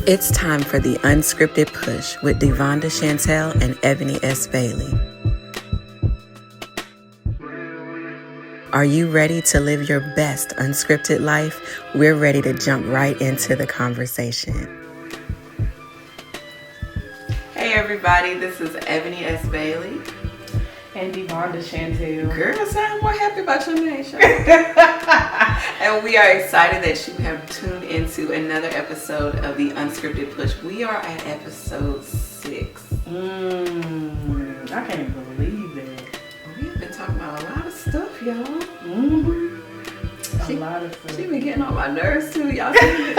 It's time for the Unscripted Push with DeVonnda Chantel and Ebony S. Bailey. Are you ready to live your best unscripted life? We're ready to jump right into the conversation. Hey everybody, this is Ebony S. Bailey. And DeVonnda Chantel. Girl, sound more happy about your name, And we are excited that you have tuned into another episode of the Unscripted Push. We are at episode 6. I can't believe that. We have been talking about a lot of stuff, y'all. A lot of stuff. She been getting on my nerves too, y'all see it?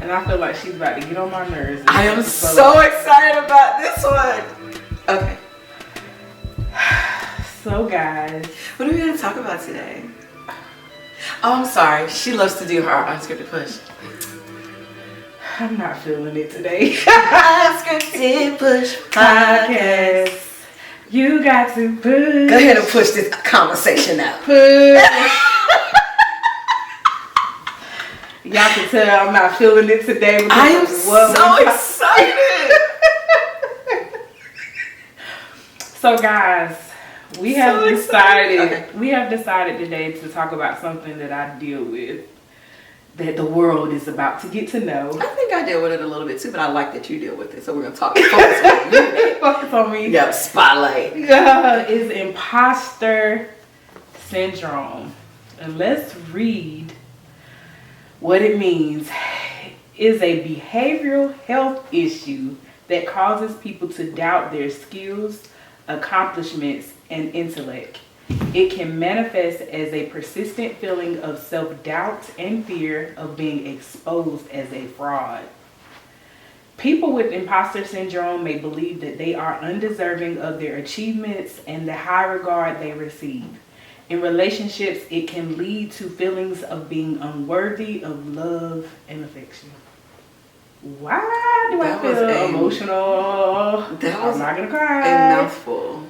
And I feel like she's about to get on my nerves. I am so excited about this one. Okay. So guys, what are we going to talk about today? Oh, I'm sorry. She loves to do her Unscripted Push. I'm not feeling it today. Unscripted Push Podcast. You got to push. Go ahead and push this conversation out. Push. Y'all can tell I'm not feeling it today. I am so excited. So guys, we have decided Okay. we have decided today to talk about something that I deal with, that the world is about to get to know. I think I deal with it a little bit too, but I like that you deal with it. So we're gonna focus on you. Focus on me. Yep, spotlight. Is imposter syndrome, and let's read what it means. Is a behavioral health issue that causes people to doubt their skills, accomplishments, and intellect. It can manifest as a persistent feeling of self-doubt and fear of being exposed as a fraud. People with imposter syndrome may believe that they are undeserving of their achievements and the high regard they receive. In relationships, it can lead to feelings of being unworthy of love and affection. Why do I feel emotional? I'm not gonna cry. A mouthful.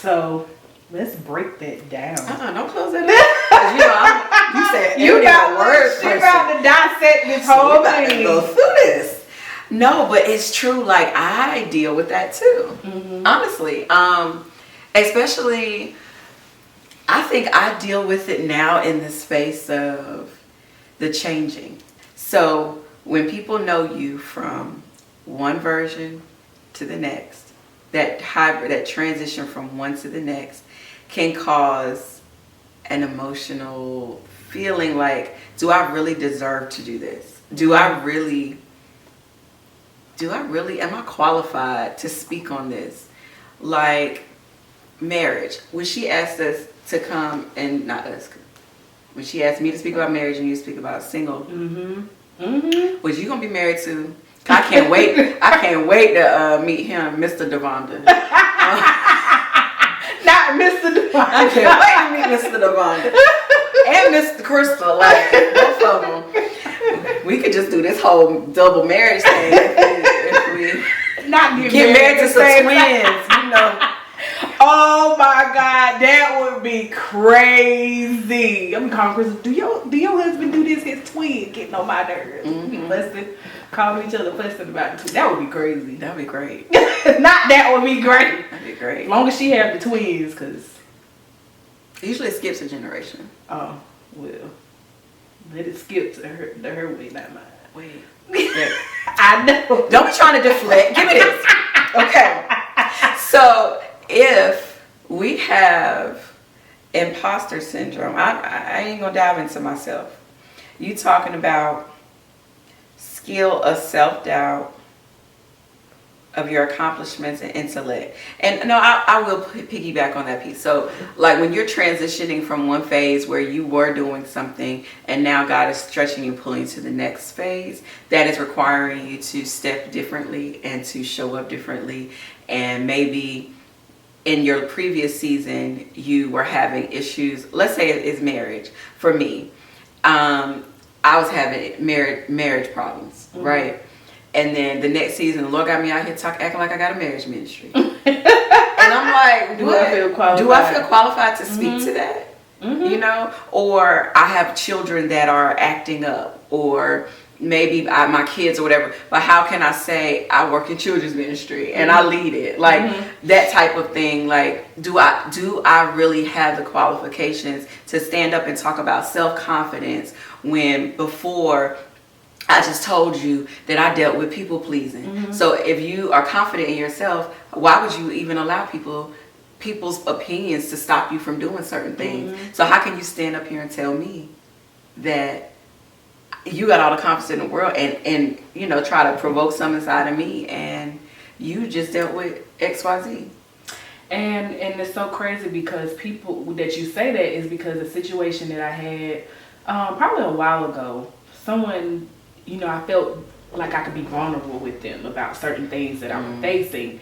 So let's break that down. Don't close that up. You said you got words. She about to dissect this whole thing. Go through this. No, but it's true. Like I deal with that too. Honestly, especially, I think I deal with it now in the space of the changing. So when people know you from one version to the next, that hybrid, that transition from one to the next can cause an emotional feeling like, do I really deserve to do this? Am I qualified to speak on this? Like marriage. When she asked us to come, and not us, when she asked me to speak about marriage and you speak about single, was you gonna be married to? I can't wait. I can't wait to meet him, Mr. DeVonnda. Not Mr. DeVonnda. I can't wait to meet Mr. DeVonnda and Mr. Crystal. Like both of them. We could just do this whole double marriage thing if we not get married to some twins. You know. Oh my God, that would be crazy. I'm calling Crystal. Do your husband do this? His twin getting on my nerves. Fussing, calling each other, fussing about it. That would be crazy. That'd be great. Not that would be great. That'd be great. As long as she have the twins, because usually it skips a generation. Oh well, let it skip to her way, not mine. Wait. I know. Don't be trying to deflect. Give me this. Okay. So if we have imposter syndrome, I ain't gonna dive into myself. You talking about skill of self-doubt, of your accomplishments and intellect. And no, I will piggyback on that piece. So like when you're transitioning from one phase where you were doing something and now God is stretching you, pulling you to the next phase, that is requiring you to step differently and to show up differently. And maybe in your previous season, you were having issues. Let's say it's marriage. For me, I was having marriage problems, right? And then the next season, the Lord got me out here acting like I got a marriage ministry. And I'm like, do I feel qualified to speak to that? You know? Or I have children that are acting up, or maybe my kids or whatever, but how can I say I work in children's ministry and I lead it, like that type of thing? Like, do I really have the qualifications to stand up and talk about self-confidence when before I just told you that I dealt with people pleasing? So if you are confident in yourself, why would you even allow people's opinions to stop you from doing certain things? So how can you stand up here and tell me that you got all the confidence in the world and you know, try to provoke something inside of me and you just dealt with XYZ? And it's so crazy because people that you say that is because a situation that I had probably a while ago, someone, you know, I felt like I could be vulnerable with them about certain things that I was facing.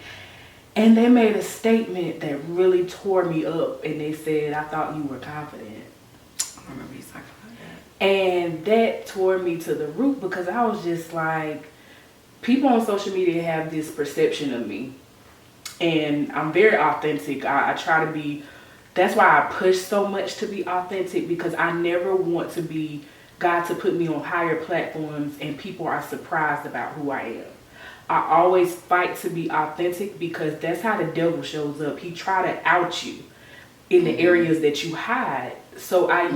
And they made a statement that really tore me up, and they said, I thought you were confident. I remember you talking about that. And that tore me to the root because I was just like, people on social media have this perception of me. And I'm very authentic. I try to be, that's why I push so much to be authentic, because I never want to be God to put me on higher platforms and people are surprised about who I am. I always fight to be authentic because that's how the devil shows up. He try to out you in the areas that you hide. So I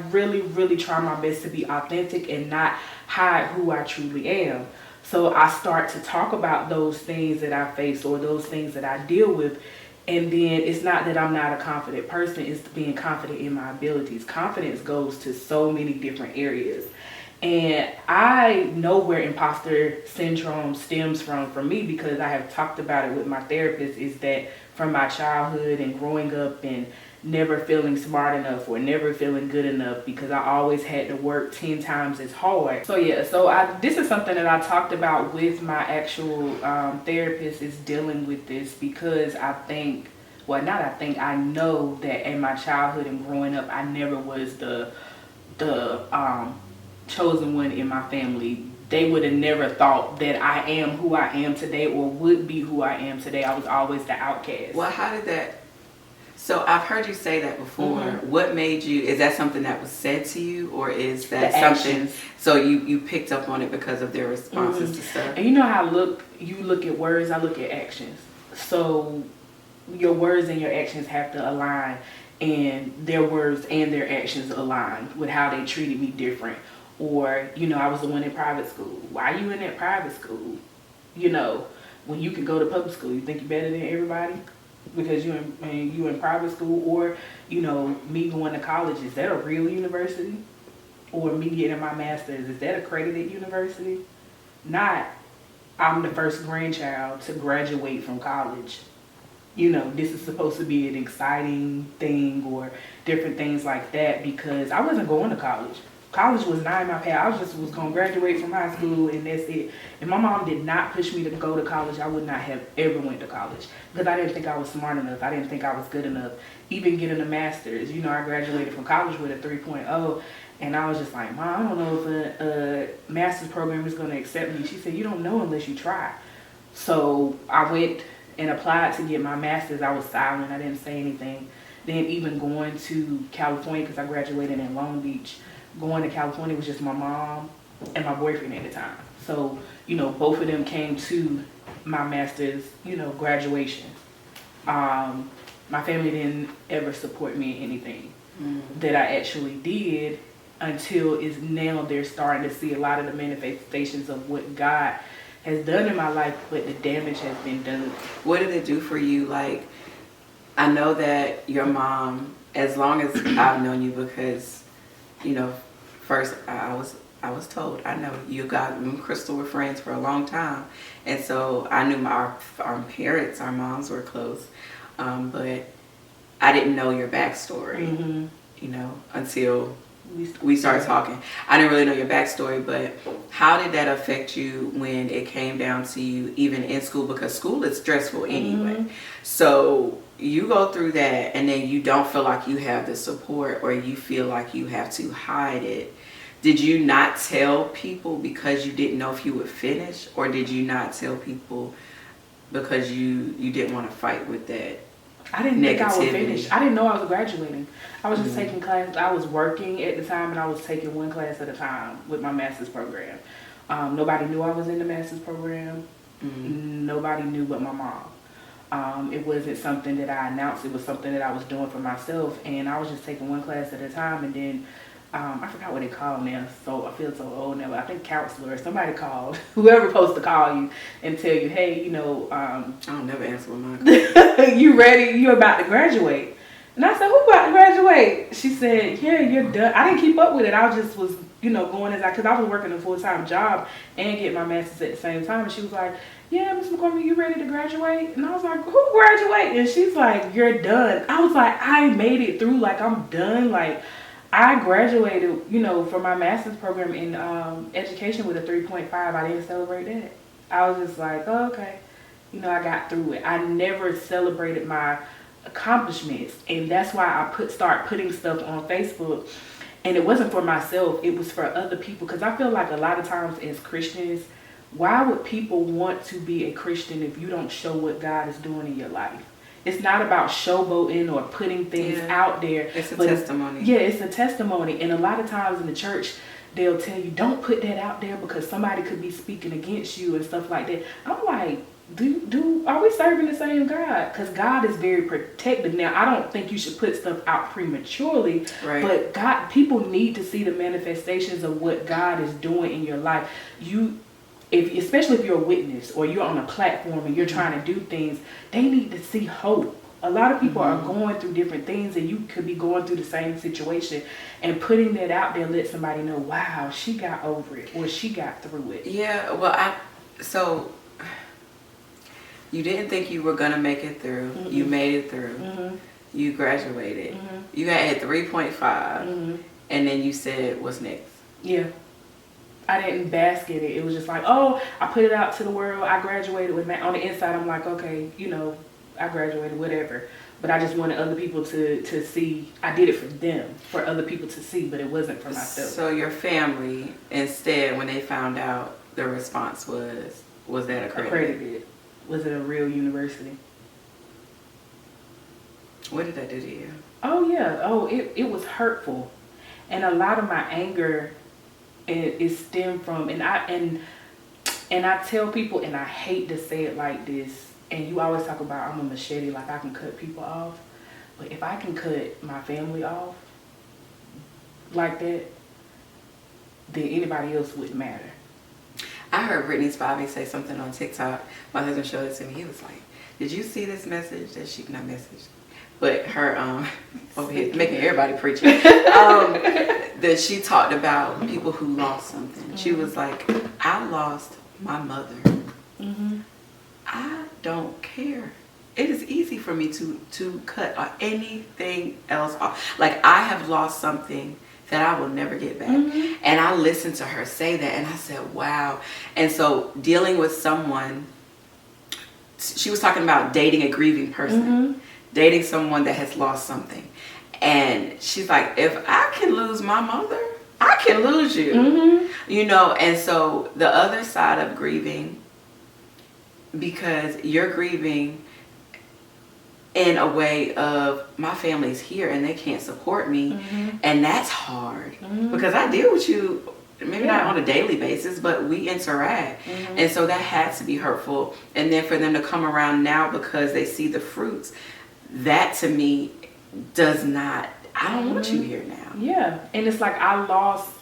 really, really try my best to be authentic and not hide who I truly am. So I start to talk about those things that I face or those things that I deal with. And then it's not that I'm not a confident person, it's being confident in my abilities. Confidence goes to so many different areas. And I know where imposter syndrome stems from for me, because I have talked about it with my therapist, is that from my childhood and growing up and never feeling smart enough or never feeling good enough, because I always had to work 10 times as hard. So yeah, this is something that I talked about with my actual therapist, is dealing with this, because I know that in my childhood and growing up, I never was the chosen one in my family. They would have never thought that I am who I am today or would be who I am today. I was always the outcast. Well, how did that... So I've heard you say that before. What made you... Is that something that was said to you, or is that something... Actions. So you picked up on it because of their responses to stuff? And you know how you look at words, I look at actions. So your words and your actions have to align, and their words and their actions align with how they treated me different. Or, you know, I was the one in private school. Why are you in that private school? You know, when you can go to public school, you think you're better than everybody because you in private school? Or, you know, me going to college, is that a real university? Or me getting my master's, is that an accredited university? Not, I'm the first grandchild to graduate from college. You know, this is supposed to be an exciting thing or different things like that, because I wasn't going to college. College was not in my path. I was going to graduate from high school and that's it. And my mom did not push me to go to college. I would not have ever went to college because I didn't think I was smart enough. I didn't think I was good enough. Even getting a master's, you know, I graduated from college with a 3.0, and I was just like, Mom, I don't know if a master's program is going to accept me. She said, you don't know unless you try. So I went and applied to get my master's. I was silent. I didn't say anything. Then even going to California, because I graduated in Long Beach, going to California was just my mom and my boyfriend at the time. So, you know, both of them came to my master's, you know, graduation. My family didn't ever support me in anything that I actually did until is now they're starting to see a lot of the manifestations of what God has done in my life, but the damage has been done. What did it do for you? Like, I know that your mom, as long as I've known you, because, you know, first I was told, I know you and Crystal were friends for a long time, and so I knew our parents, our moms were close, but I didn't know your backstory, you know, until we started talking. I didn't really know your backstory, but how did that affect you when it came down to you even in school? Because school is stressful anyway. So you go through that and then you don't feel like you have the support, or you feel like you have to hide it. Did you not tell people because you didn't know if you would finish, or did you not tell people because you didn't want to fight with that I didn't think I would finish. I didn't know I was graduating. I was just taking classes. I was working at the time, and I was taking one class at a time with my master's program. Nobody knew I was in the master's program. Nobody knew but my mom. It wasn't something that I announced. It was something that I was doing for myself, and I was just taking one class at a time. And then I forgot what they call now, so I feel so old now, but I think counselor or somebody called, whoever's supposed to call you and tell you, hey, you know, I don't never answer with mine. You ready? You're about to graduate. And I said, who about to graduate? She said, yeah, you're done. I didn't keep up with it. I just was, you know, going because I was working a full-time job and getting my master's at the same time. And she was like, yeah, Miss McCormick, you ready to graduate? And I was like, who graduate? And she's like, you're done. I was like, I made it through. Like, I'm done. Like, I graduated, you know, from my master's program in education with a 3.5. I didn't celebrate that. I was just like, oh, okay. You know, I got through it. I never celebrated my accomplishments. And that's why I start putting stuff on Facebook. And it wasn't for myself. It was for other people. Because I feel like a lot of times as Christians, why would people want to be a Christian if you don't show what God is doing in your life? It's not about showboating or putting things out there. It's a testimony. Yeah, it's a testimony. And a lot of times in the church, they'll tell you, don't put that out there because somebody could be speaking against you and stuff like that. I'm like, are we serving the same God? Because God is very protective. Now, I don't think you should put stuff out prematurely, but people need to see the manifestations of what God is doing in your life. Especially if you're a witness or you're on a platform and you're trying to do things, they need to see hope. A lot of people are going through different things, and you could be going through the same situation, and putting that out there let somebody know, wow, she got over it or she got through it. Yeah, well, so you didn't think you were going to make it through. You made it through. You graduated. You had 3.5, and then you said, what's next? Yeah. I didn't bask in it. It was just like, oh, I put it out to the world. I graduated with on the inside. I'm like, okay, you know, I graduated, whatever. But I just wanted other people to see. I did it for them, for other people to see, but it wasn't for myself. So your family, instead, when they found out, the response was that accredited? Was it a real university? What did that do to you? Oh, yeah. Oh, it was hurtful. And a lot of my anger it stemmed from, and I tell people, and I hate to say it like this, and you always talk about I'm a machete, like I can cut people off, but if I can cut my family off like that, then anybody else wouldn't matter. I heard Brittany Spivey say something on TikTok. My husband showed it to me. He was like, did you see this message that she not messaged? But her over here making everybody preaching. That she talked about people who lost something. She was like, I lost my mother. I don't care. It is easy for me to cut anything else off. Like, I have lost something that I will never get back. And I listened to her say that, and I said, wow. And so dealing with someone, she was talking about dating a grieving person, dating someone that has lost something. And she's like, if I can lose my mother, I can lose you. You know, and so the other side of grieving, because you're grieving in a way of, my family's here and they can't support me. And that's hard because I deal with you, maybe not on a daily basis, but we interact. And so that has to be hurtful. And then for them to come around now because they see the fruits, that to me does not, I don't want you here now. Yeah. And it's like I lost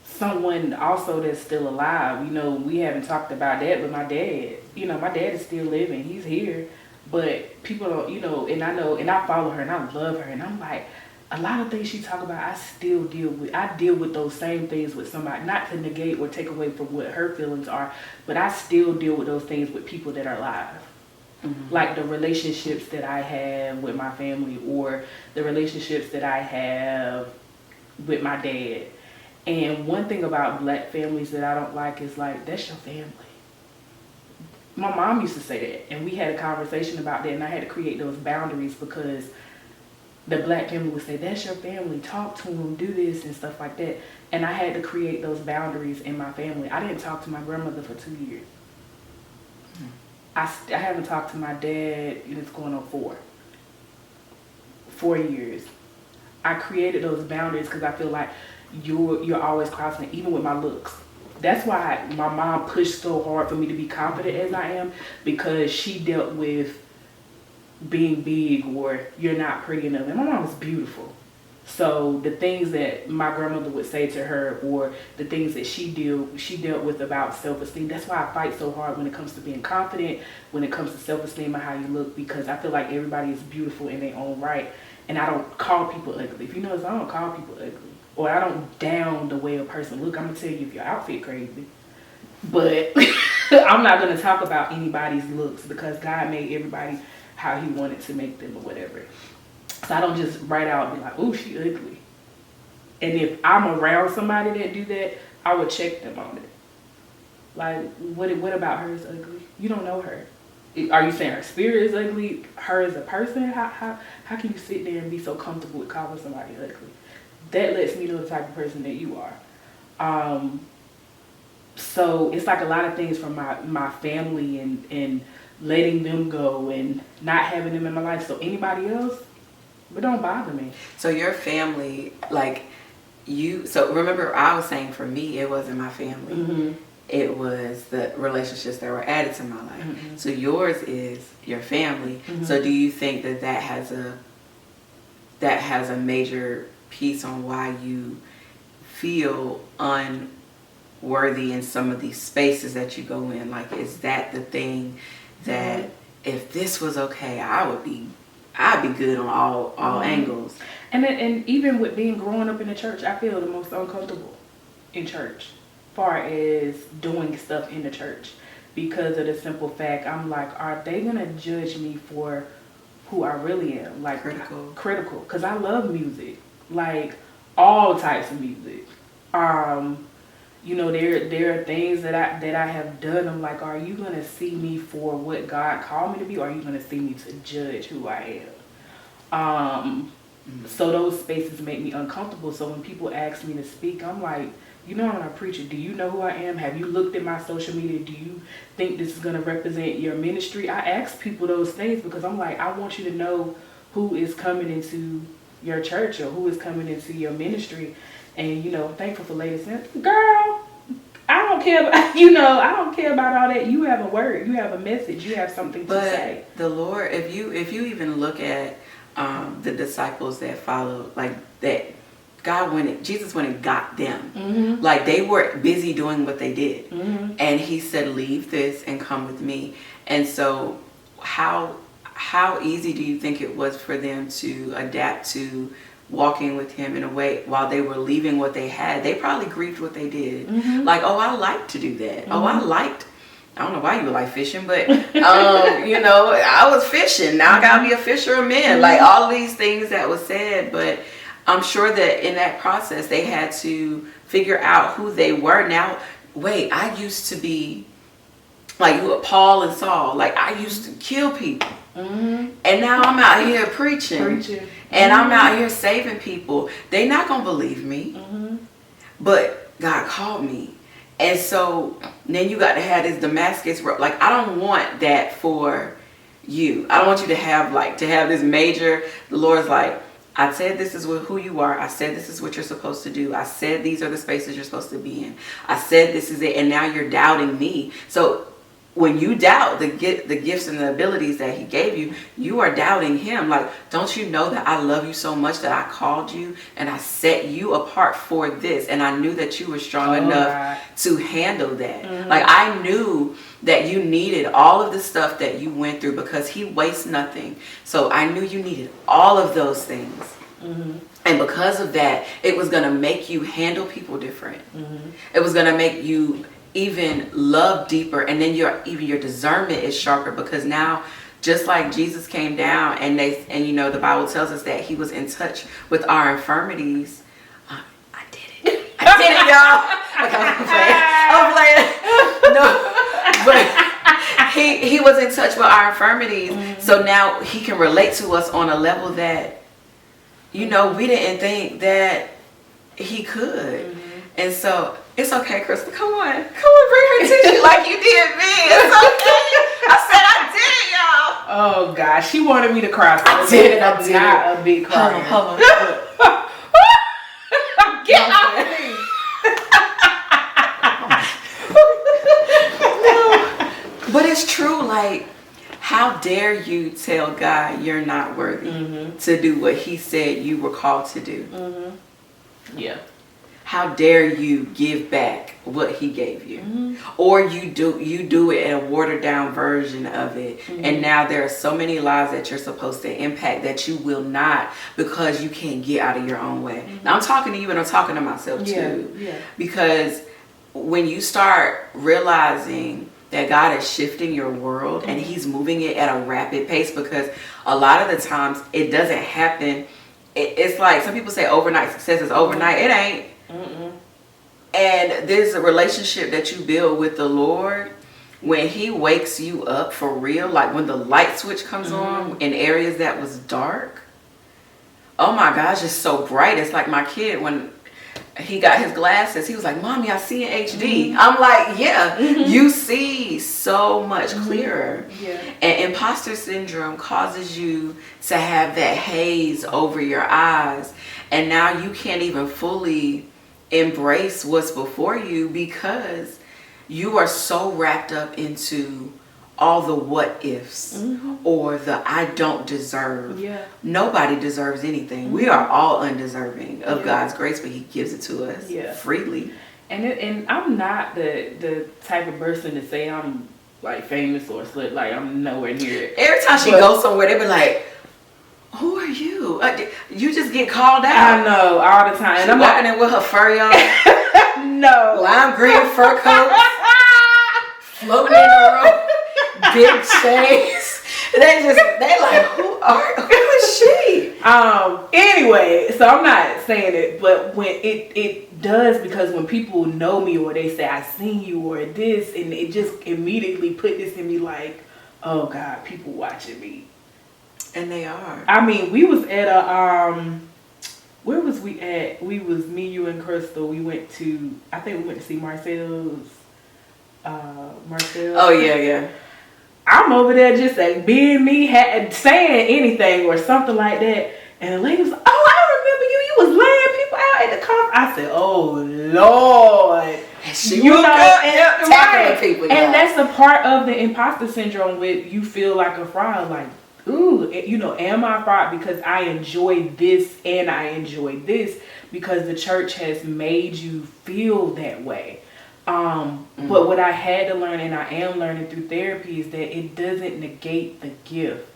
someone also that's still alive. You know, we haven't talked about that, but my dad, you know, my dad is still living. He's here. But people don't, you know, and I know, and I follow her and I love her. And I'm like, a lot of things she talk about, I still deal with. I deal with those same things with somebody, not to negate or take away from what her feelings are, but I still deal with those things with people that are alive. Like the relationships that I have with my family or the relationships that I have with my dad. And one thing about black families that I don't like is like, that's your family. My mom used to say that, and we had a conversation about that, and I had to create those boundaries because the black family would say, that's your family, talk to them, do this and stuff like that. And I had to create those boundaries in my family. I didn't talk to my grandmother for 2 years. I haven't talked to my dad, and it's going on 4. 4 years. I created those boundaries because I feel like you're always crossing it, even with my looks. That's why my mom pushed so hard for me to be confident as I am, because she dealt with being big or you're not pretty enough. And my mom was beautiful. So the things that my grandmother would say to her, or the things that she dealt with about self-esteem, that's why I fight so hard when it comes to being confident, when it comes to self-esteem and how you look, because I feel like everybody is beautiful in their own right. And I don't call people ugly. If you notice, I don't call people ugly. Or I don't down the way a person look. I'm going to tell you if your outfit crazy. But I'm not going to talk about anybody's looks, because God made everybody how he wanted to make them or whatever. So I don't just write out and be like, oh, she ugly. And if I'm around somebody that do that, I would check them on it. Like, what about her is ugly? You don't know her. Are you saying her spirit is ugly? Her as a person? How can you sit there and be so comfortable with calling somebody ugly? That lets me know the type of person that you are. So it's like a lot of things from my family and letting them go and not having them in my life. So anybody else, but don't bother me. So your family, like so remember I was saying for me, it wasn't my family. Mm-hmm. It was the relationships that were added to my life. Mm-hmm. So yours is your family. Mm-hmm. So do you think that has a major piece on why you feel unworthy in some of these spaces that you go in? Like, is that the thing that if this was okay, I'd be good on all angles? And even with growing up in the church, I feel the most uncomfortable in church, far as doing stuff in the church, because of the simple fact I'm like, are they gonna judge me for who I really am? Like, critical, because I love music, like all types of music. You know, there are things that I have done. I'm like, are you gonna see me for what God called me to be, or are you gonna see me to judge who I am? So those spaces make me uncomfortable. So when people ask me to speak, I'm like, you know, I'm not a preacher. Do you know who I am? Have you looked at my social media? Do you think this is gonna represent your ministry? I ask people those things because I'm like, I want you to know who is coming into your church or who is coming into your ministry. And, you know, thankful for ladies. Girl, I don't care about, I don't care about all that. You have a word, you have a message, you have something to say. The Lord, if you even look at the disciples that followed, like that, Jesus went and got them. Mm-hmm. Like, they were busy doing what they did. Mm-hmm. And he said, leave this and come with me. And so how easy do you think it was for them to adapt to walking with him in a way while they were leaving what they had? They probably grieved what they did. Mm-hmm. Like, oh, I like to do that. Mm-hmm. I don't know why you were like fishing, but I was fishing. Now I gotta be a fisher of men. Mm-hmm. Like, all these things that was said, but I'm sure that in that process they had to figure out who they were. Now, wait, I used to be like Paul and Saul. Like, I used to kill people. Mm-hmm. And now I'm out here preaching. And mm-hmm. I'm out here saving people. They're not going to believe me. Mm-hmm. But God called me. And so then you got to have this Damascus road. Like, I don't want that for you. I don't want you to have this major, the Lord's like, I said this is who you are. I said this is what you're supposed to do. I said these are the spaces you're supposed to be in. I said this is it. And now you're doubting me. So when you doubt the gifts and the abilities that he gave you, you are doubting him. Like, don't you know that I love you so much that I called you and I set you apart for this, and I knew that you were strong enough to handle that. Mm-hmm. Like, I knew that you needed all of the stuff that you went through, because he wastes nothing. So I knew you needed all of those things. Mm-hmm. And because of that, it was going to make you handle people different. Mm-hmm. It was going to make you even love deeper, and then your discernment is sharper, because now, just like Jesus came down and the Bible tells us that he was in touch with our infirmities. I did it, y'all. Okay, I'm playing. No, but he was in touch with our infirmities. Mm-hmm. So now he can relate to us on a level that we didn't think that he could. Mm-hmm. And so it's okay, Crystal. Come on, bring her tissue like you did me. It's okay. I said I did it, y'all. Oh God, she wanted me to cry. So I did. I'm not a big crier. Hold on. Get off me. No. But it's true, like, how dare you tell God you're not worthy to do what he said you were called to do? Yeah. How dare you give back what he gave you? Or you do it in a watered down version of it. And now there are so many lives that you're supposed to impact that you will not, because you can't get out of your own way. Now I'm talking to you and I'm talking to myself too. Yeah. Because when you start realizing that God is shifting your world and he's moving it at a rapid pace, because a lot of the times it doesn't happen. It's like some people say overnight success is overnight. It ain't. And there's a relationship that you build with the Lord when he wakes you up for real, like when the light switch comes on in areas that was dark. Oh my gosh, it's so bright. It's like my kid, when he got his glasses, he was like, Mommy, I see in HD. I'm like, yeah, you see so much clearer. And imposter syndrome causes you to have that haze over your eyes. And now you can't even fully embrace what's before you because you are so wrapped up into all the what ifs or the I don't deserve. Nobody deserves anything. We are all undeserving of God's grace, but he gives it to us freely. And I'm not the type of person to say I'm like famous or slut. Like, I'm nowhere near it. Every time she goes somewhere, they be like, who are you? You just get called out. I know, all the time. And I'm walking in with her fur on. No. Lime green fur coats. Floating in the room. Big shades. They like, who is she? Anyway, so I'm not saying it, but when it does, because when people know me or they say I seen you or this, and it just immediately put this in me like, oh God, people watching me. And they are. I mean, we was at a where was we at? We was me, you, and Crystal. We went to, I think we went to see Marcel's. Oh yeah. I'm over there just like being me, saying anything or something like that, and the lady was like, "Oh, I remember you. You was laying people out at the conference." I said, "Oh Lord." She woke up tackling people. And that's a part of the imposter syndrome, with you feel like a fraud, like, ooh, am I a fraud because I enjoy this and I enjoy this, because the church has made you feel that way. But what I had to learn, and I am learning through therapy, is that it doesn't negate the gift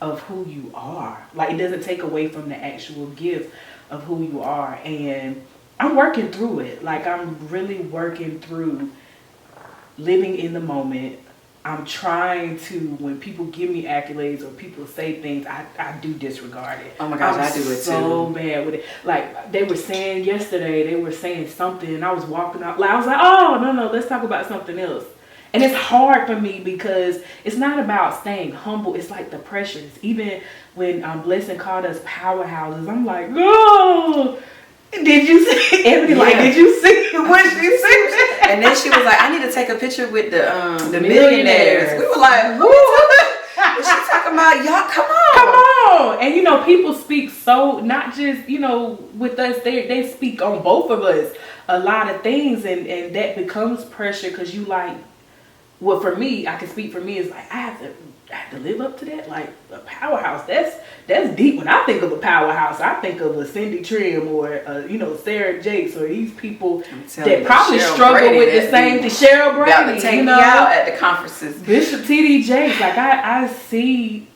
of who you are. Like, it doesn't take away from the actual gift of who you are. And I'm working through it. Like, I'm really working through living in the moment. I'm trying to, when people give me accolades or people say things, I do disregard it. Oh my gosh, I do it too. So bad with it. Like, they were saying yesterday, they were saying something, and I was walking out loud. I was like, oh, no, let's talk about something else. And it's hard for me because it's not about staying humble. It's like the pressures. Even when Blessing called us powerhouses, I'm like, oh, did you see? Ebony, like, did you see what she said? And then she was like, I need to take a picture with the millionaires. We were like, who? She talking about, y'all, come on. And people speak so, not just, with us, they speak on both of us a lot of things, and that becomes pressure, because you like, well, for me, I can speak for me, it's like, I have to live up to that. Like, a powerhouse, that's deep. When I think of a powerhouse, I think of a Cindy Trim or Sarah Jakes, or these people that probably struggle with the same thing. Cheryl Brady, about to take me out at the conferences. Bishop T.D. Jakes, like, I see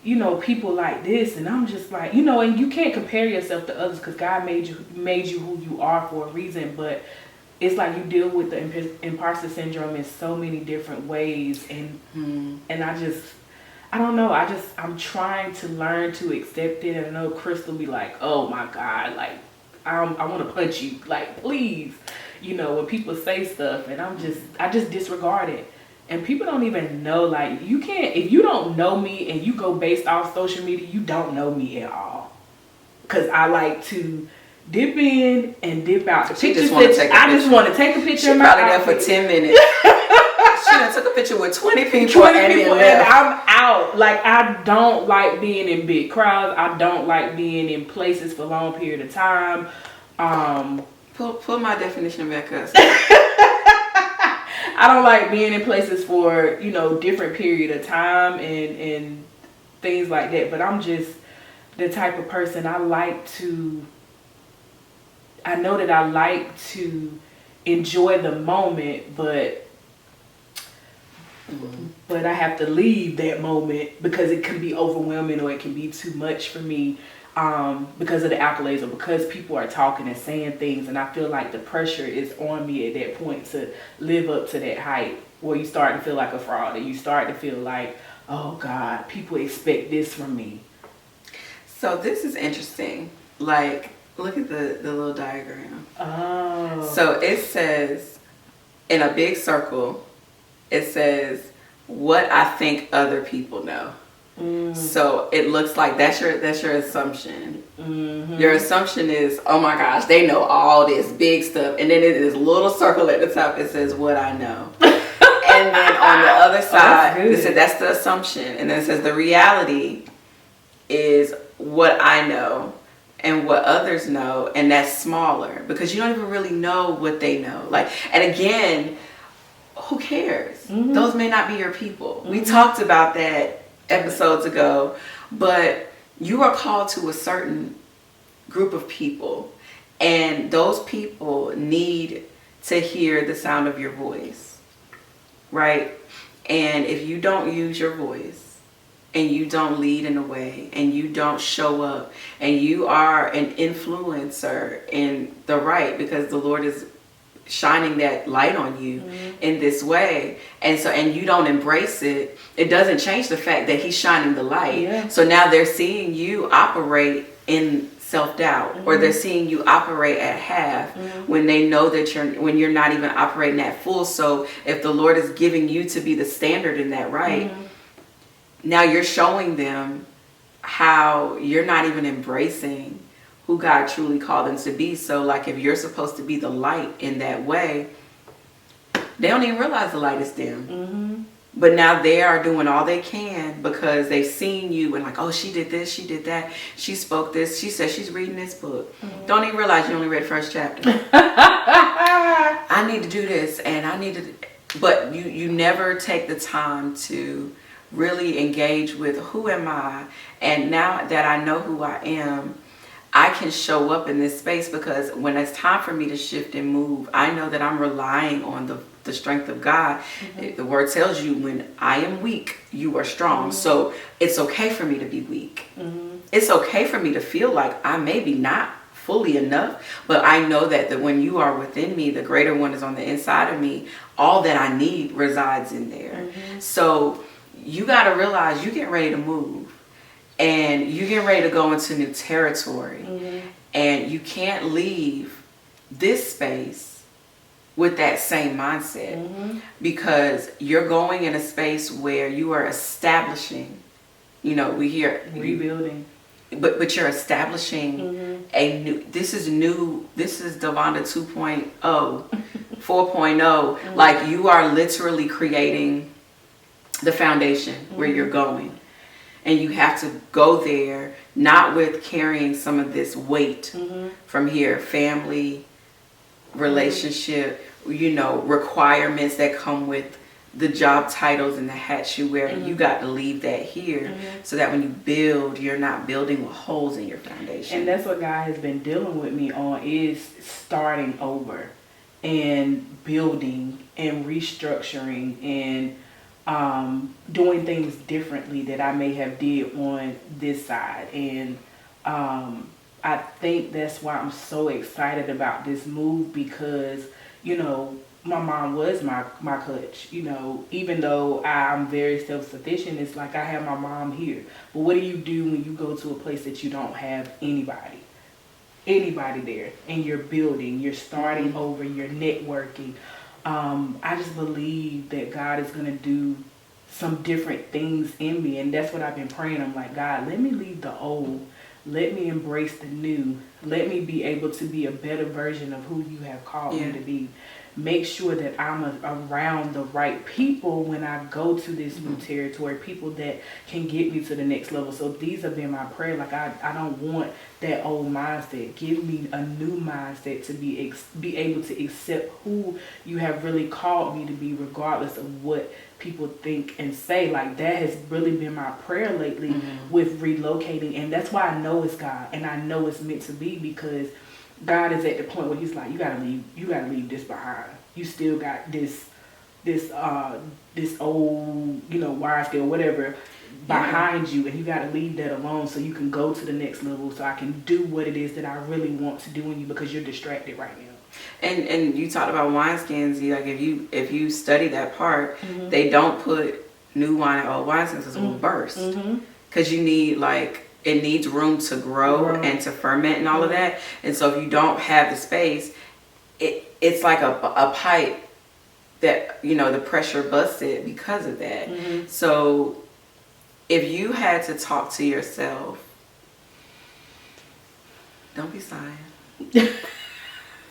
people like this, and I'm just like, and you can't compare yourself to others, because God made you who you are for a reason. But it's like you deal with the imposter syndrome in so many different ways, and I don't know. I'm trying to learn to accept it. And I know Crystal be like, oh my God, like, I want to punch you. Like, please, when people say stuff, and I just disregard it. And people don't even know, like, you can't, if you don't know me and you go based off social media, you don't know me at all. Because I like to dip in and dip out. She just want to take a picture. I just want to take a picture. She probably there for 10 minutes. She done took a picture with 20 people, 20 and people, then and left. I'm out. Like, I don't like being in big crowds. I don't like being in places for a long period of time. Pull my definition back up. I don't like being in places for, different period of time and things like that. But I'm just the type of person I know that I like to enjoy the moment, but I have to leave that moment because it can be overwhelming or it can be too much for me because of the accolades or because people are talking and saying things, and I feel like the pressure is on me at that point to live up to that height where you start to feel like a fraud and you start to feel like, oh God, people expect this from me. So this is interesting. Like, look at the little diagram. Oh. So it says, in a big circle, it says, what I think other people know. So it looks like that's your assumption. Mm-hmm. Your assumption is, oh my gosh, they know all this big stuff. And then it is a little circle at the top. It says, what I know. And then on the other side, it said that's the assumption. And then it says the reality is what I know and what others know, and that's smaller because you don't even really know what they know. Like, and again, who cares? Mm-hmm. Those may not be your people. Mm-hmm. We talked about that episodes ago, but you are called to a certain group of people, and those people need to hear the sound of your voice, right? And if you don't use your voice and you don't lead in a way and you don't show up and you are an influencer in the right, because the Lord is shining that light on you in this way, and you don't embrace it, it doesn't change the fact that he's shining the light. Yeah. So now they're seeing you operate in self-doubt, or they're seeing you operate at half when they know that when you're not even operating at full. So if the Lord is giving you to be the standard in that right, now you're showing them how you're not even embracing who God truly called them to be. So like, if you're supposed to be the light in that way, they don't even realize the light is dim. But now they are doing all they can because they've seen you and like, oh, she did this, she did that, she spoke this, she said she's reading this book. Don't even realize you only read the first chapter. I need to do this and I need to, but you never take the time to really engage with who am I, and now that I know who I am, I can show up in this space, because when it's time for me to shift and move, I know that I'm relying on the strength of God. The word tells you, when I am weak, you are strong. So it's okay for me to be weak. It's okay for me to feel like I maybe not fully enough, but I know that when you are within me, the greater one is on the inside of me. All that I need resides in there. So you got to realize you get ready to move. And you get ready to go into new territory. And you can't leave this space with that same mindset, because you're going in a space where you are establishing, we hear rebuilding, but you're establishing a new, this is DeVonnda 2.0, 4.0. Like, you are literally creating the foundation where you're going. And you have to go there, not with carrying some of this weight from here, family, relationship, requirements that come with the job titles and the hats you wear. You got to leave that here so that when you build, you're not building with holes in your foundation. And that's what God has been dealing with me on, is starting over and building and restructuring and doing things differently that I may have did on this side. And I think that's why I'm so excited about this move, because my mom was my coach. Even though I'm very self-sufficient, it's like I have my mom here. But what do you do when you go to a place that you don't have anybody there, and you're building, you're starting over, you're networking? I just believe that God is going to do some different things in me. And that's what I've been praying. I'm like, God, let me leave the old. Let me embrace the new. Let me be able to be a better version of who you have called me to be. make sure that I'm around the right people when I go to this new territory, people that can get me to the next level. So these have been my prayer. Like I don't want that old mindset. Give me a new mindset to be able to accept who you have really called me to be, regardless of what people think and say. Like that has really been my prayer lately with relocating, and that's why I know it's God and I know it's meant to be, because God is at the point where he's like, you gotta leave this behind. You still got this old, wineskin or whatever behind you, and you gotta leave that alone so you can go to the next level, so I can do what it is that I really want to do in you, because you're distracted right now. And you talked about wineskins. Like if you study that part, they don't put new wine in old wineskins because it will burst. Because you need it needs room to grow and to ferment and all of that. And so if you don't have the space, it's like a pipe that, the pressure busted because of that. So if you had to talk to yourself, don't be sighing.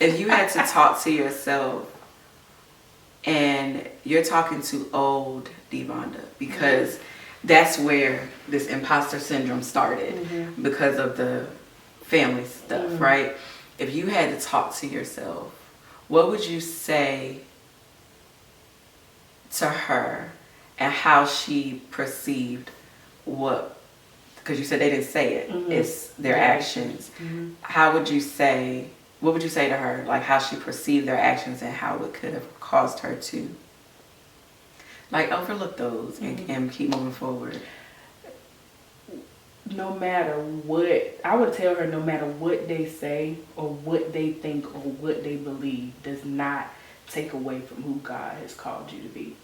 If you had to talk to yourself and you're talking to old DeVonnda, because that's where this imposter syndrome started, because of the family stuff, right? If you had to talk to yourself, what would you say to her and how she perceived because you said they didn't say it, it's their actions. What would you say to her, like how she perceived their actions and how it could have caused her to overlook those and keep moving forward? No matter what, I would tell her, no matter what they say or what they think or what they believe, does not take away from who God has called you to be.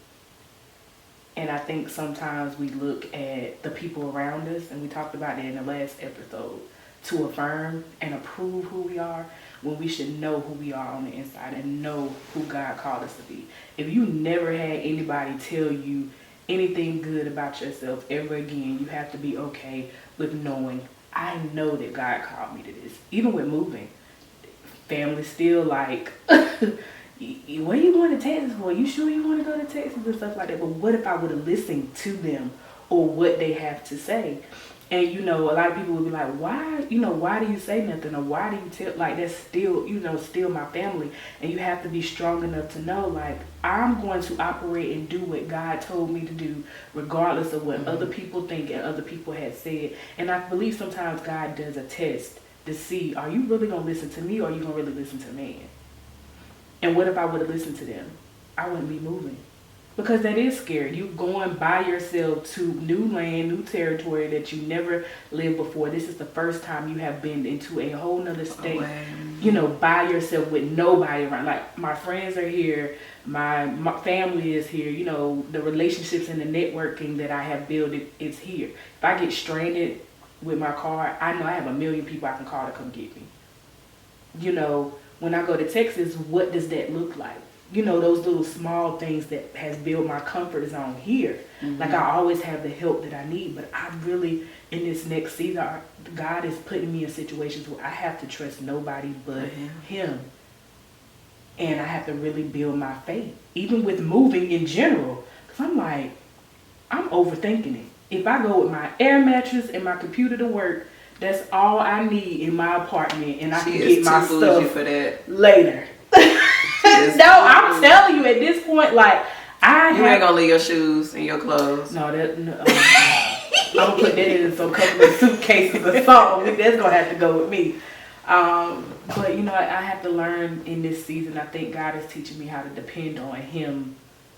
And I think sometimes we look at the people around us, and we talked about that in the last episode, to affirm and approve who we are, when we should know who we are on the inside and know who God called us to be. If you never had anybody tell you anything good about yourself ever again, you have to be okay with knowing, I know that God called me to this. Even with moving, family still like, where you going to Texas for? You sure you want to go to Texas and stuff like that? But what if I would have listened to them or what they have to say? And, a lot of people would be like, why do you say nothing? Or why do you tell, that's still, still my family. And you have to be strong enough to know, I'm going to operate and do what God told me to do, regardless of what other people think and other people had said. And I believe sometimes God does a test to see, are you really going to listen to me, or are you going to really listen to man? And what if I would have listened to them? I wouldn't be moving. Because that is scary. You going by yourself to new land, new territory that you never lived before. This is the first time you have been into a whole nother state, by yourself with nobody around. Like, my friends are here, my family is here, the relationships and the networking that I have built is here. If I get stranded with my car, I know I have a million people I can call to come get me. When I go to Texas, what does that look like? Those little small things that has built my comfort zone here. Like, I always have the help that I need, but I really, in this next season, God is putting me in situations where I have to trust nobody but him. And I have to really build my faith, even with moving in general. Because I'm overthinking it. If I go with my air mattress and my computer to work, that's all I need in my apartment, and I can get my stuff for that later. No, I'm telling you, at this point, you ain't gonna leave your shoes and your clothes. No, I'm gonna put that in some couple of suitcases or something. That's gonna have to go with me. But I have to learn in this season. I think God is teaching me how to depend on Him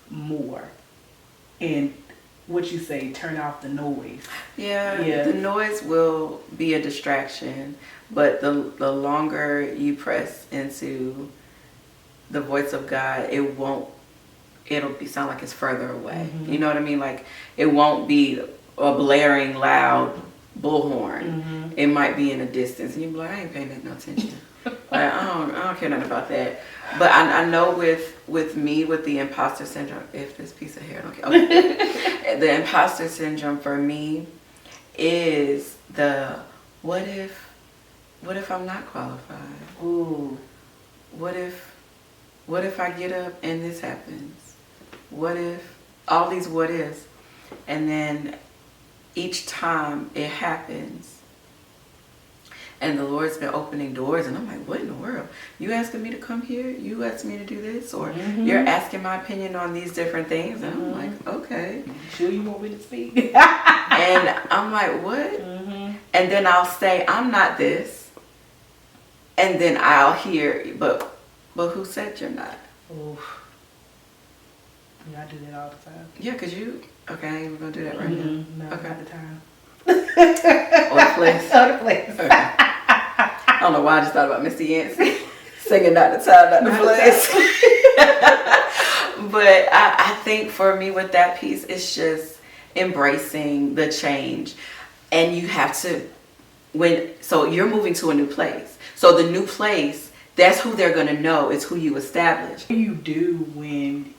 more, and what you say, turn off the noise. Yeah. The noise will be a distraction, but the longer you press into the voice of God, it'll sound like it's further away. You know what I mean? It won't be a blaring loud bullhorn. It might be in the distance, and you'll be like, I ain't paying no attention. I don't care nothing about that. But I know with me, with the imposter syndrome, if this piece of hair don't care, okay. The imposter syndrome for me is the what if I'm not qualified? Ooh. What if what if I get up and this happens? What if, all these what ifs. And then each time it happens, and the Lord's been opening doors, and I'm like, what in the world? You asking me to come here? You asked me to do this? Or you're asking my opinion on these different things? And I'm like, okay. You sure you want me to speak? And I'm like, what? And then I'll say, I'm not this. And then I'll hear, but who said you're not? Oof. Yeah, I do that all the time. Yeah, because okay, I ain't even going to do that right now. No, okay. not the time. Or the place. Or the place. Okay. I don't know why I just thought about Missy Yancey singing not the time, not the place. But I think for me with that piece, it's just embracing the change. And you have to, so you're moving to a new place. So the new place, that's who they're going to know, is who you establish. What do you do when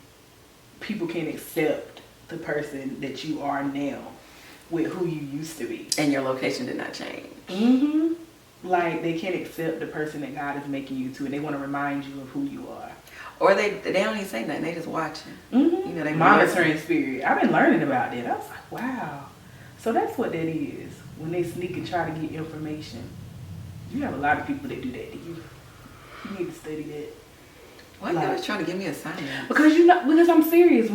people can't accept the person that you are now with who you used to be? And your location did not change. Like, they can't accept the person that God is making you to, and they want to remind you of who you are. Or they don't even say nothing, they just watching. You know, they monitoring spirit. I've been learning about that. I was like, wow. So that's what that is. When they sneak and try to get information. You have a lot of people that do that to you. You need to study that. Why are you always trying to give me assignments? Because I'm serious.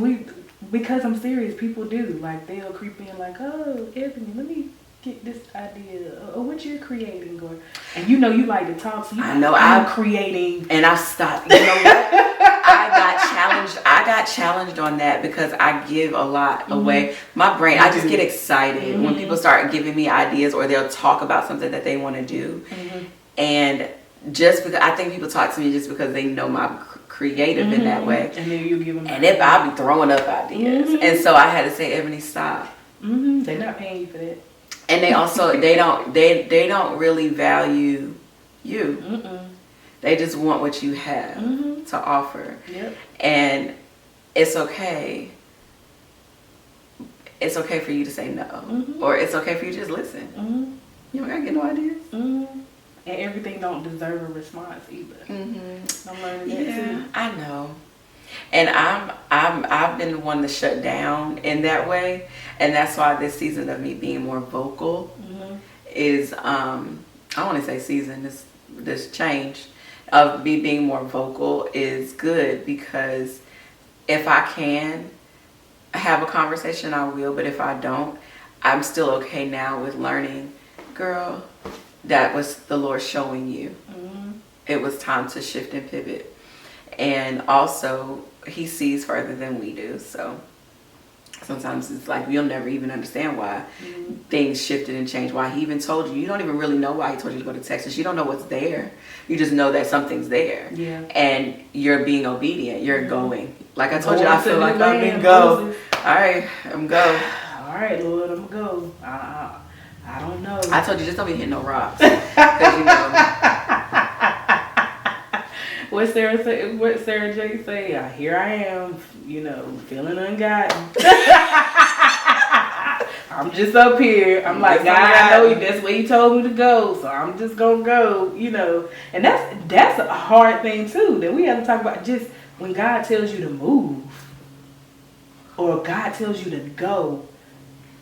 Because I'm serious, people do. Like, they'll creep in like, oh, Ebony, let me get this idea. Or what you're creating. And you like to talk. So I'm creating. And I stopped. You know what? I got challenged on that because I give a lot away. My brain, I just get excited when people start giving me ideas, or they'll talk about something that they want to do. And just because, I think people talk to me just because they know my creative in that way. And then you give them I'll be throwing up ideas. And so I had to say, Ebony, stop. They're not paying you for that. And they also, they don't really value you. They just want what you have to offer. Yep. And it's okay. It's okay for you to say no. Or it's okay for you to just listen. You don't gotta get no ideas. And everything don't deserve a response either. I'm learning that too. I know. And I've been one to shut down in that way. And that's why this season of me being more vocal is, I want to say season, this change of me being more vocal is good, because if I can have a conversation, I will. But if I don't, I'm still okay now with learning, girl, that was the Lord showing you. It was time to shift and pivot. And also, he sees further than we do. So sometimes it's like you'll never even understand why things shifted and changed. Why he even told you. You don't even really know why he told you to go to Texas. You don't know what's there. You just know that something's there. Yeah. And you're being obedient. You're going. Like I told you, I feel like I'm going to go. All right, I'm go. All right, Lord, I'm going to go. I don't know. I told you, just don't be hitting no rocks. Because you know. What Sarah J say? Here I am, feeling ungodly. I'm just up here. I'm like, God, I know that's where you told me to go, so I'm just gonna go, And that's a hard thing too, that we have to talk about. Just when God tells you to move, or God tells you to go,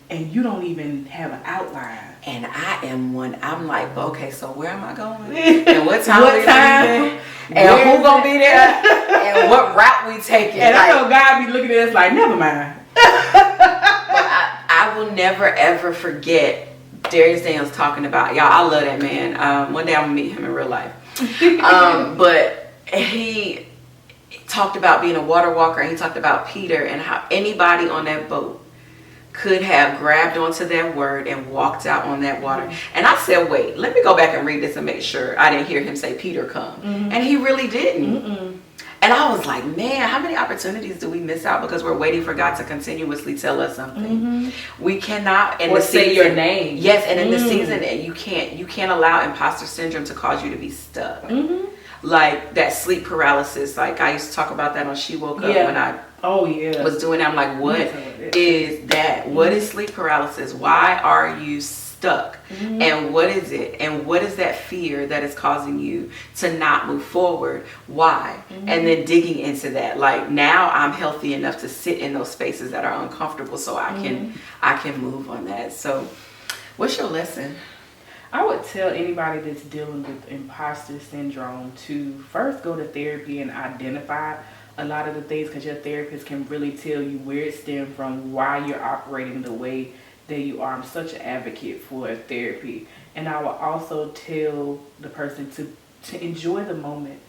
and you don't even have an outline. And I am one. I'm like, okay, so where am I going? And what time? And who gonna be there? And what route we taking? And I know God be looking at us like, never mind. But I will never ever forget Darius Daniels talking about, y'all, I love that man. One day I'm gonna meet him in real life. But he talked about being a water walker, and he talked about Peter and how anybody on that boat could have grabbed onto that word and walked out on that water. And I said, wait, let me go back and read this and make sure I didn't hear him say Peter come. And he really didn't. And I was like, man, how many opportunities do we miss out because we're waiting for God to continuously tell us something? We cannot, or say your name. Yes, and in the season, you can't allow imposter syndrome to cause you to be stuck. Like that sleep paralysis. Like I used to talk about that on She Woke Up when I was doing that. I'm like, what is that? What is sleep paralysis? Why are you stuck? stuck. And what is it? And what is that fear that is causing you to not move forward? Why? And then digging into that. Like, now I'm healthy enough to sit in those spaces that are uncomfortable, so I can move on that. So what's your lesson? I would tell anybody that's dealing with imposter syndrome to first go to therapy and identify a lot of the things, because your therapist can really tell you where it stems from, why you're operating the way that you are. I'm such an advocate for therapy. And I will also tell the person to enjoy the moment,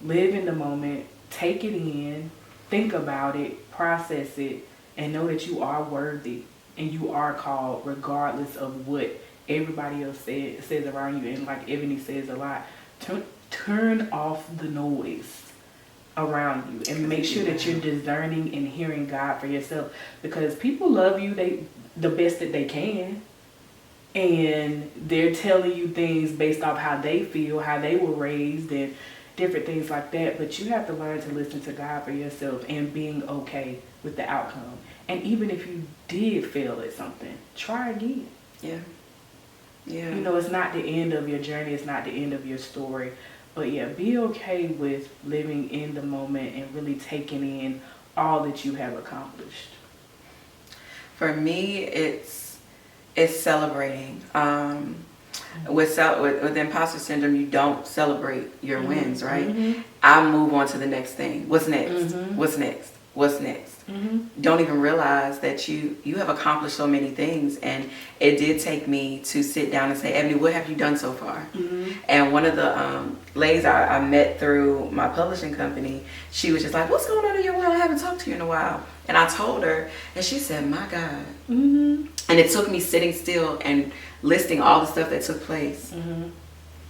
live in the moment, take it in, think about it, process it, and know that you are worthy and you are called regardless of what everybody else says around you. And like Ebony says a lot, turn off the noise around you and make sure that you're discerning and hearing God for yourself, because people love you the best that they can, and they're telling you things based off how they feel, how they were raised, and different things like that. But you have to learn to listen to God for yourself and being okay with the outcome. And even if you did fail at something, try again. Yeah. You know, it's not the end of your journey, it's not the end of your story. But yeah, be okay with living in the moment and really taking in all that you have accomplished. For me, it's celebrating. With imposter syndrome, you don't celebrate your wins, right? I move on to the next thing. What's next? What's next? What's next? Don't even realize that you have accomplished so many things. And it did take me to sit down and say, Ebony, what have you done so far? And one of the ladies I met through my publishing company, she was just like, what's going on in your world? I haven't talked to you in a while. And I told her, and she said, my God. And it took me sitting still and listing all the stuff that took place.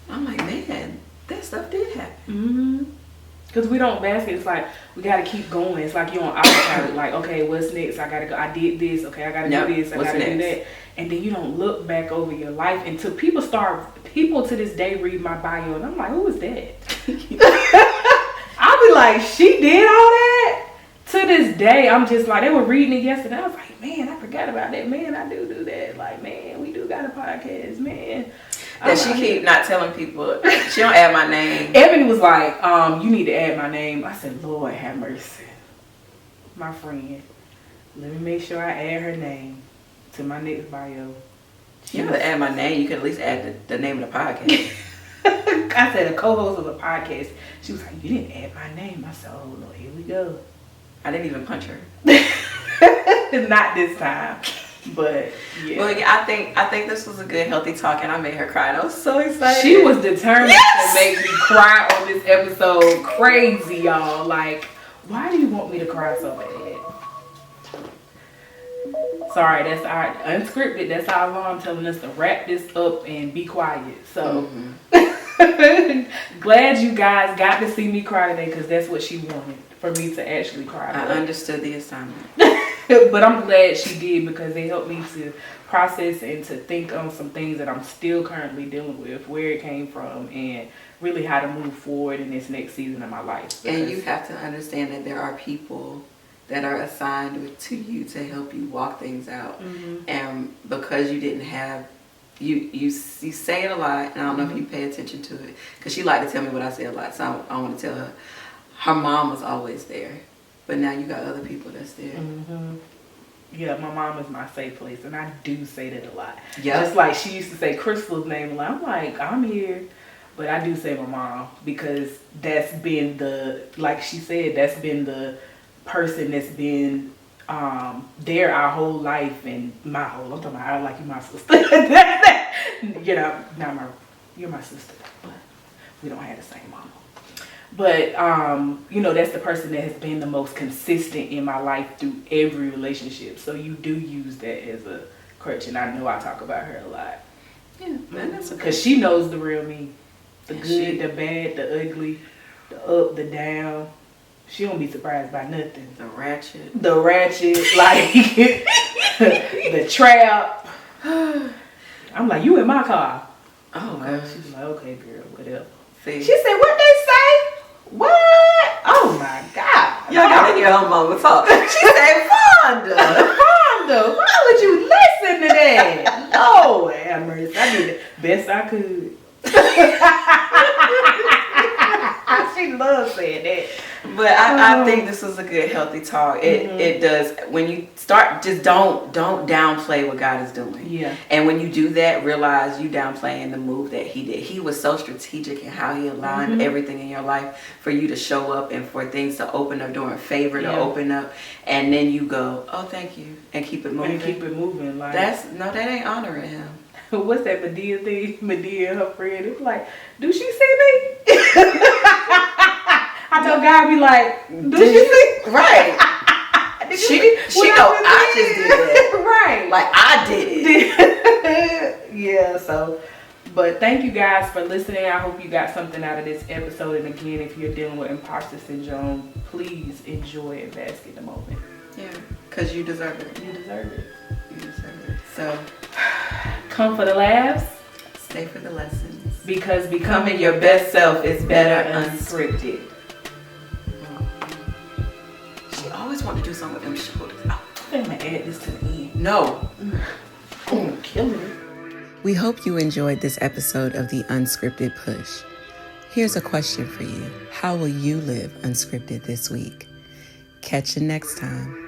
I'm like, man, that stuff did happen. Because we don't basket. It's like, we got to keep going. It's like you're on autopilot. Like, okay, what's next? I got to go. I did this. Okay, I got to do this. I got to do that. And then you don't look back over your life until people to this day read my bio. And I'm like, who is that? I'll be like, she did all that? To this day, I'm just like, they were reading it yesterday. I was like, man, I forgot about that. Man, I do that. Like, man, we do got a podcast, man. That she keep not telling people. She don't add my name. Ebony was like, you need to add my name. I said, Lord have mercy. My friend, let me make sure I add her name to my next bio. You gotta add my name. You could at least add the name of the podcast. I said, a co-host of a podcast. She was like, you didn't add my name. I said, oh, Lord, here we go. I didn't even punch her. Not this time. But yeah. Well, I think this was a good, healthy talk, and I made her cry. And I was so excited. She was determined to make me cry on this episode. Crazy, y'all. Like, why do you want me to cry so bad? Sorry, that's our unscripted. That's our alarm telling us to wrap this up and be quiet. So glad you guys got to see me cry today, because that's what she wanted, for me to actually cry. I understood the assignment. But I'm glad she did, because it helped me to process and to think on some things that I'm still currently dealing with, where it came from, and really how to move forward in this next season of my life. And you have to understand that there are people that are assigned to you to help you walk things out. And because you didn't have, you say it a lot, and I don't know if you pay attention to it, because she liked to tell me what I say a lot, so I want to tell her. Her mom was always there. But now you got other people that's there. Yeah, my mom is my safe place, and I do say that a lot. Yeah. Just like she used to say Crystal's name a lot. I'm like, I'm here. But I do say my mom, because that's been like she said, that's been the person that's been there our whole life, and I'm talking about her like you're my sister. You know, you're my sister, but we don't have the same mama. But, that's the person that has been the most consistent in my life through every relationship. So you do use that as a crutch, and I know I talk about her a lot. Yeah, man, that's okay. Because she knows the real me. The good, the bad, the ugly, the up, the down. She don't be surprised by nothing. The ratchet, like, the trap. I'm like, you in my car. Oh, God. She's like, okay, girl, whatever. See? She said, what they say? What? Oh my God. Y'all gotta hear her mama talk. She said, Vonda, why would you listen listen to that. Lord have mercy. I did the best I could. She loves saying that. But I think this was a good, healthy talk. It does. When you start, just don't downplay what God is doing. Yeah. And when you do that, realize you downplaying the move that He did. He was so strategic in how He aligned everything in your life for you to show up and for things to open up, during favor to open up, and then you go, oh, thank you, and keep it moving. And keep it moving. Like that ain't honoring Him. What's that Medea thing? Medea and her friend. It's like, do she see me? I told God, be like, do she see? Right. she go, I just did that. Right. Like I did it. Yeah, so. But thank you guys for listening. I hope you got something out of this episode. And again, if you're dealing with imposter syndrome, please enjoy and bask in the moment. Yeah, because you deserve it. You deserve it. You deserve it. So, come for the laughs. Stay for the lessons. Because becoming your best self is better unscripted. She always wanted to do something with them shoulders. Oh, I'm going to add this to the end. No. I'm killing it. We hope you enjoyed this episode of the Unscripted Push. Here's a question for you. How will you live unscripted this week? Catch you next time.